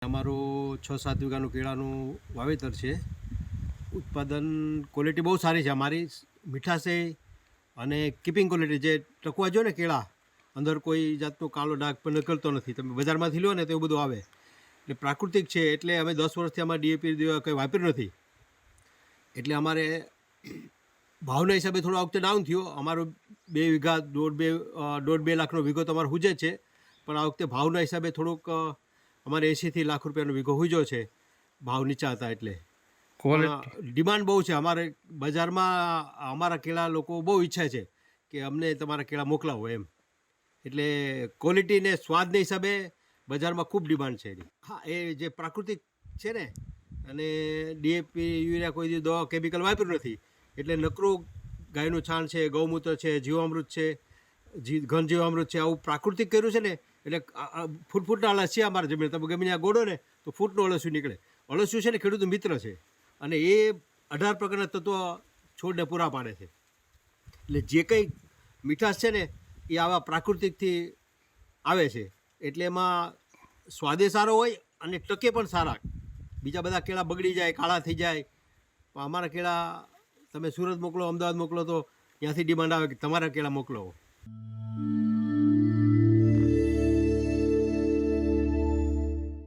અમારું 6-7 વીઘાનું કેળાનું વાવેતર છે. ઉત્પાદન ક્વોલિટી બહુ સારી છે અમારી, મીઠાશે અને કીપિંગ ક્વોલિટી જે ટકવા જો ને કેળા અંદર કોઈ જાતનો કાળો ડાઘ પણ નીકળતો નથી. તમે બજારમાંથી લો ને તો એવું બધું આવે એટલે પ્રાકૃતિક છે. એટલે અમે 10 વર્ષથી અમારે ડીએપી દેવા કંઈ વાપર્યું નથી. એટલે અમારે ભાવના હિસાબે થોડો આ વખતે ડાઉન થયો. અમારો 2 વીઘા 1.5-2 લાખનો વીઘો તો અમારો હુજે છે, પણ આ વખતે ભાવના હિસાબે થોડુંક અમારે 80થી લાખ રૂપિયાનો વીઘો હુજ્યો છે. ભાવ નીચા હતા એટલે ડિમાન્ડ બહુ છે અમારે બજારમાં. અમારા કેળા લોકો બહુ ઈચ્છે છે કે અમને તમારા કેળા મોકલાવો એમ. એટલે ક્વોલિટી ને સ્વાદના હિસાબે બજારમાં ખૂબ ડિમાન્ડ છે. હા, એ જે પ્રાકૃતિક છે ને, અને ડીએપી યુરિયા કોઈ દવા કેમિકલ વાપર્યું નથી. એટલે નકરું ગાયનું છાણ છે, ગૌમૂત્ર છે, જીવામૃત છે, ઘન જીવામૃત છે, આવું પ્રાકૃતિક કર્યું છે ને. એટલે ફૂટના અળસિયા અમારા જમીન, તમે ગમે ત્યાં ગોળો ને તો ફૂટનું અળસિયું નીકળે. અળસિયું છે ને ખેડૂતનું મિત્ર છે, અને એ 18 પ્રકારના તત્વો છોડને પૂરા પાડે છે. એટલે જે કંઈ મીઠાશ છે ને એ આવા પ્રાકૃતિકથી આવે છે. એટલે એમાં સ્વાદે સારો હોય અને ટકે પણ સારા. બીજા બધા કેળા બગડી જાય, કાળા થઈ જાય, પણ અમારા કેળા તમે સુરત મોકલો, અમદાવાદ મોકલો તો ત્યાંથી ડિમાન્ડ આવે કે તમારા કેળા મોકલો.